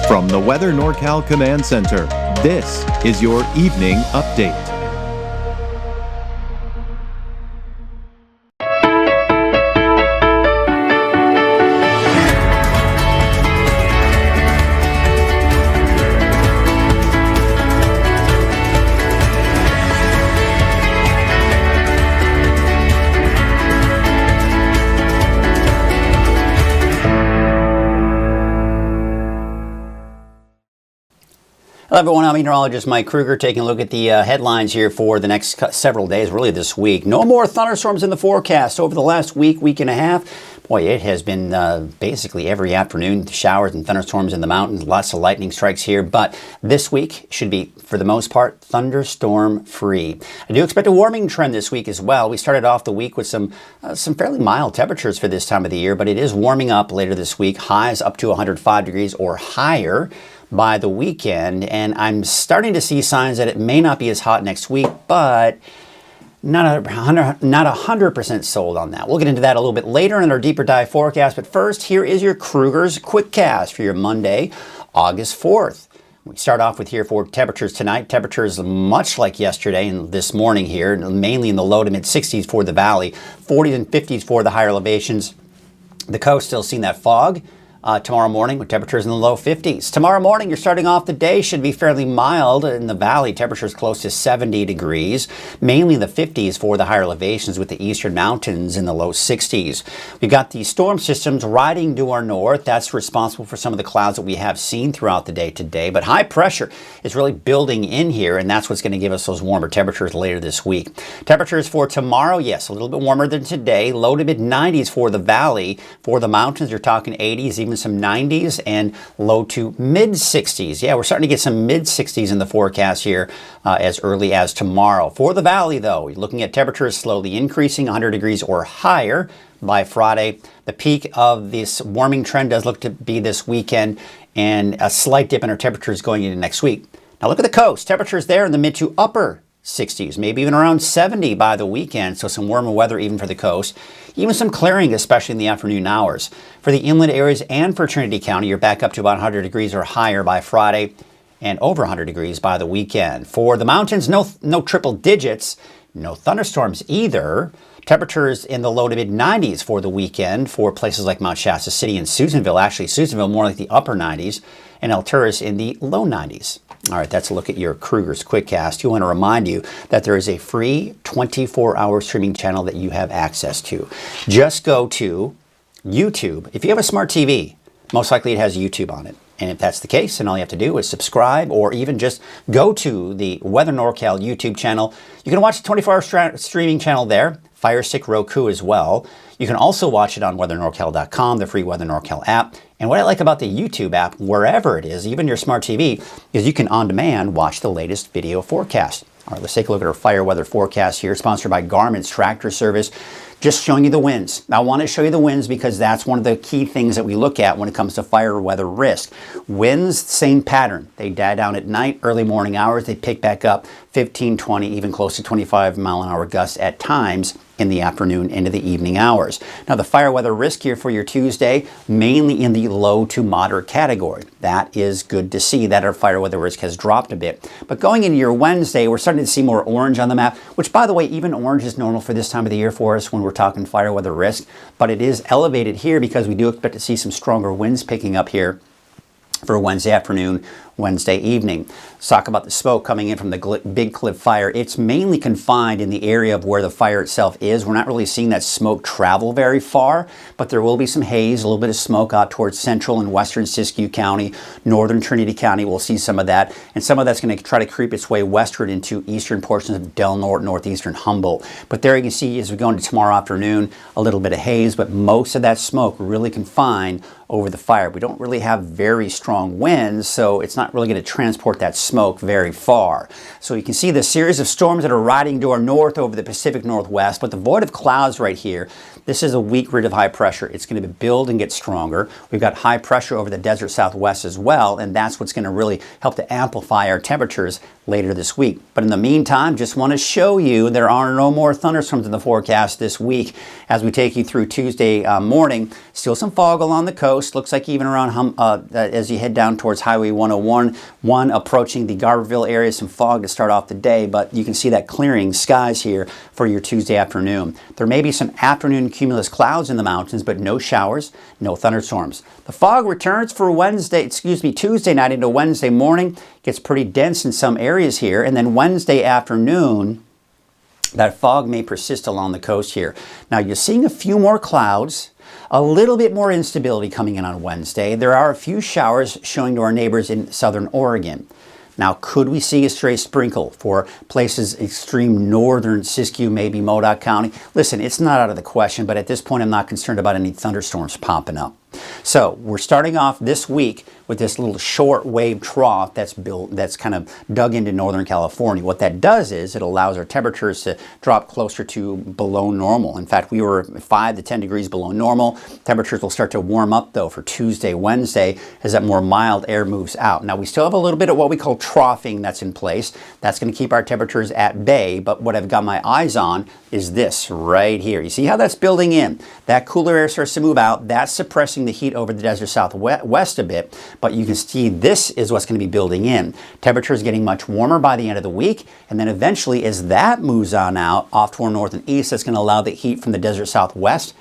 From the Weather NorCal Command Center, this is your evening update. Hello everyone, I'm Meteorologist Mike Krueger taking a look at the headlines here for the next several days, really this week. No more thunderstorms in the forecast over the last week and a half. Boy, it has been basically every afternoon, showers and thunderstorms in the mountains, lots of lightning strikes here. But this week should be, for the most part, thunderstorm free. I do expect a warming trend this week as well. We started off the week with some fairly mild temperatures for this time of the year, but it is warming up later this week. Highs up to 105 degrees or higher by the weekend, and I'm starting to see signs that it may not be as hot next week, but not 100% sold on that. We'll get into that a little bit later in our deeper dive forecast, but first, here is your Krueger's quick cast for your Monday, August 4th. We start off with here for temperatures tonight. Temperatures much like yesterday and this morning here, mainly in the low to mid 60s for the valley, 40s and 50s for the higher elevations. The coast still seeing that fog. Tomorrow morning with temperatures in the low 50s. Tomorrow morning, you're starting off the day, should be fairly mild. In the valley, temperatures close to 70 degrees, mainly in the 50s for the higher elevations with the eastern mountains in the low 60s. We've got the storm systems riding to our north. That's responsible for some of the clouds that we have seen throughout the day today. But high pressure is really building in here, and that's what's going to give us those warmer temperatures later this week. Temperatures for tomorrow, yes, a little bit warmer than today. Low to mid 90s for the valley. For the mountains, you're talking 80s, even some 90s, and low to mid 60s. Yeah, we're starting to get some mid 60s in the forecast here as early as tomorrow. For the valley, though, you're looking at temperatures slowly increasing 100 degrees or higher by Friday. The peak of this warming trend does look to be this weekend, and a slight dip in our temperatures going into next week. Now look at the coast. Temperatures there in the mid to upper 60s, maybe even around 70 by the weekend, so some warmer weather even for the coast. Even some clearing, especially in the afternoon hours. For the inland areas and for Trinity County, you're back up to about 100 degrees or higher by Friday and over 100 degrees by the weekend. For the mountains, no triple digits, no thunderstorms either. Temperatures in the low to mid 90s for the weekend for places like Mount Shasta City and Susanville. Actually, Susanville more like the upper 90s, and Alturas in the low 90s. All right, that's a look at your Krueger's Quickcast. You want to remind you that there is a free 24-hour streaming channel that you have access to. Just go to YouTube. If you have a smart TV, most likely it has YouTube on it. And if that's the case, then all you have to do is subscribe or even just go to the Weather NorCal YouTube channel. You can watch the 24-hour streaming channel there, Fire Stick, Roku as well. You can also watch it on weathernorcal.com, the free Weather NorCal app. And what I like about the YouTube app, wherever it is, even your smart TV, is you can on demand watch the latest video forecast. All right, let's take a look at our fire weather forecast here, sponsored by Garmin's Tractor Service. Just showing you the winds. I want to show you the winds because that's one of the key things that we look at when it comes to fire weather risk. Winds, same pattern. They die down at night, early morning hours. They pick back up 15, 20, even close to 25 mile an hour gusts at times in the afternoon into the evening hours. Now the fire weather risk here for your Tuesday, mainly in the low to moderate category. That is good to see that our fire weather risk has dropped a bit. But going into your Wednesday, we're starting to see more orange on the map, which by the way, even orange is normal for this time of the year for us when we're talking fire weather risk, but it is elevated here because we do expect to see some stronger winds picking up here for Wednesday afternoon, Wednesday evening. Let's talk about the smoke coming in from the Big Cliff fire. It's mainly confined in the area of where the fire itself is. We're not really seeing that smoke travel very far, but there will be some haze, a little bit of smoke out towards central and western Siskiyou County, northern Trinity County. We'll see some of that, and some of that's going to try to creep its way westward into eastern portions of Del Norte, northeastern Humboldt. But there you can see as we go into tomorrow afternoon, a little bit of haze, but most of that smoke really confined over the fire. We don't really have very strong winds, so it's not really going to transport that smoke very far. So you can see the series of storms that are riding to our north over the Pacific Northwest, but the void of clouds right here, This is a weak ridge of high pressure. It's going to build and get stronger. We've got high pressure over the desert southwest as well, and that's what's going to really help to amplify our temperatures later this week. But in the meantime, just want to show you there are no more thunderstorms in the forecast this week as we take you through Tuesday morning. Still some fog along the coast. Looks like even around as you head down towards Highway 101, approaching the Garberville area, some fog to start off the day, but you can see that clearing skies here for your Tuesday afternoon. There may be some afternoon cumulus clouds in the mountains, but no showers, no thunderstorms. The fog returns for Tuesday night into Wednesday morning. Gets pretty dense in some areas here, and then Wednesday afternoon, that fog may persist along the coast here. Now you're seeing a few more clouds, a little bit more instability coming in on Wednesday. There are a few showers showing to our neighbors in southern Oregon. Now, could we see a stray sprinkle for places extreme northern Siskiyou, maybe Modoc County? Listen, it's not out of the question, but at this point, I'm not concerned about any thunderstorms popping up. So we're starting off this week with this little short wave trough that's kind of dug into Northern California. What that does is it allows our temperatures to drop closer to below normal. In fact, we were 5 to 10 degrees below normal. Temperatures will start to warm up though for Tuesday, Wednesday as that more mild air moves out. Now we still have a little bit of what we call troughing that's in place. That's going to keep our temperatures at bay, but what I've got my eyes on is this right here. You see how that's building in? That cooler air starts to move out. That's suppressing the heat over the desert southwest a bit, but you can see this is what's going to be building in. Temperatures getting much warmer by the end of the week, and then eventually as that moves on out off toward north and east, that's going to allow the heat from the desert southwest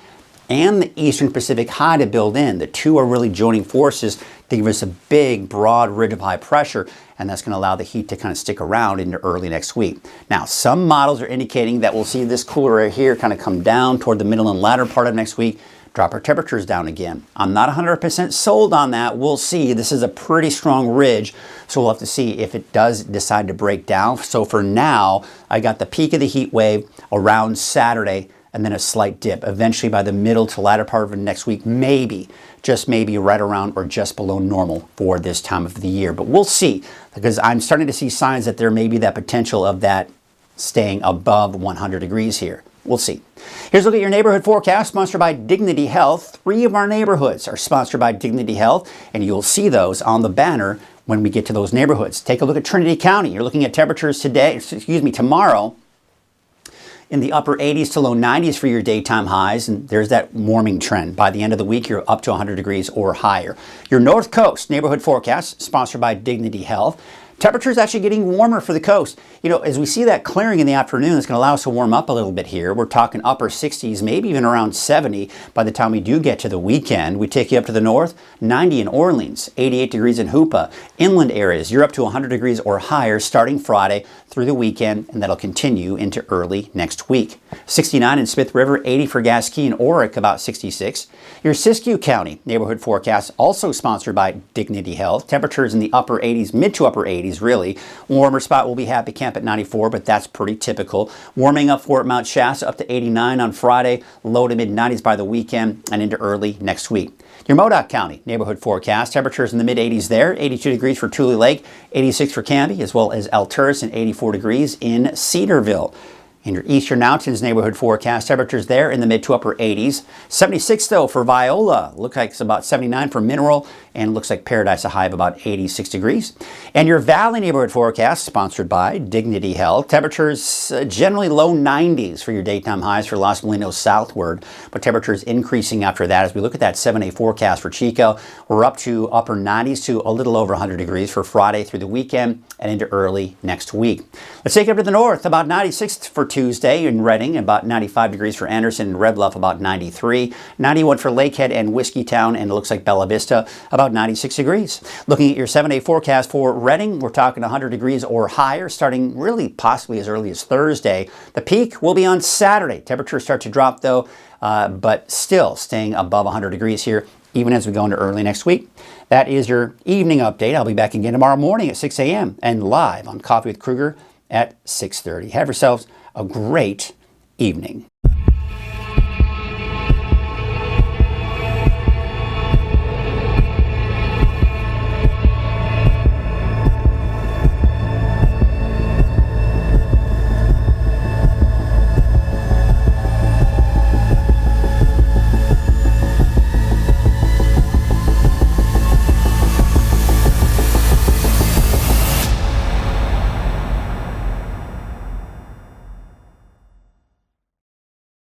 and the eastern Pacific high to build in. The two are really joining forces to give us a big, broad ridge of high pressure, and that's going to allow the heat to kind of stick around into early next week. Now, some models are indicating that we'll see this cooler air here kind of come down toward the middle and latter part of next week, drop our temperatures down again. I'm not 100% sold on that. We'll see. This is a pretty strong ridge, so we'll have to see if it does decide to break down. So for now, I got the peak of the heat wave around Saturday, and then a slight dip. Eventually by the middle to latter part of next week, maybe, just maybe right around or just below normal for this time of the year. But we'll see, because I'm starting to see signs that there may be that potential of that staying above 100 degrees here. We'll see. Here's a look at your neighborhood forecast, sponsored by Dignity Health. 3 of our neighborhoods are sponsored by Dignity Health, and you'll see those on the banner when we get to those neighborhoods. Take a look at Trinity County. You're looking at temperatures tomorrow, in the upper 80s to low 90s for your daytime highs, and there's that warming trend. By the end of the week, you're up to 100 degrees or higher. Your North Coast neighborhood forecast, sponsored by Dignity Health. Temperatures actually getting warmer for the coast. You know, as we see that clearing in the afternoon, it's going to allow us to warm up a little bit here. We're talking upper 60s, maybe even around 70 by the time we do get to the weekend. We take you up to the north, 90 in Orleans, 88 degrees in Hoopa. Inland areas, you're up to 100 degrees or higher starting Friday through the weekend, and that'll continue into early next week. 69 in Smith River, 80 for Gasquet and Oric, about 66. Your Siskiyou County neighborhood forecast, also sponsored by Dignity Health. Temperatures in the upper 80s, mid to upper 80s. Really. Warmer spot will be Happy Camp at 94, but that's pretty typical. Warming up for Mount Shasta up to 89 on Friday, low to mid 90s by the weekend, and into early next week. Your Modoc County neighborhood forecast, temperatures in the mid 80s there, 82 degrees for Tule Lake, 86 for Canby, as well as Alturas, and 84 degrees in Cedarville. In your Eastern Mountains neighborhood forecast, temperatures there in the mid to upper 80s. 76 though for Viola. Looks like it's about 79 for Mineral, and looks like Paradise a high of about 86 degrees. And your Valley neighborhood forecast, sponsored by Dignity Health. Temperatures generally low 90s for your daytime highs for Los Molinos southward, but temperatures increasing after that. As we look at that 7-day forecast for Chico, we're up to upper 90s to a little over 100 degrees for Friday through the weekend and into early next week. Let's take it up to the north, about 96 for Tuesday in Redding, about 95 degrees for Anderson and Red Bluff, about 93. 91 for Lakehead and Whiskeytown, and it looks like Bella Vista, about 96 degrees. Looking at your 7-day forecast for Redding, we're talking 100 degrees or higher, starting really possibly as early as Thursday. The peak will be on Saturday. Temperatures start to drop though, but still staying above 100 degrees here, even as we go into early next week. That is your evening update. I'll be back again tomorrow morning at 6 a.m. and live on Coffee with Krueger at 6:30. Have yourselves a great evening.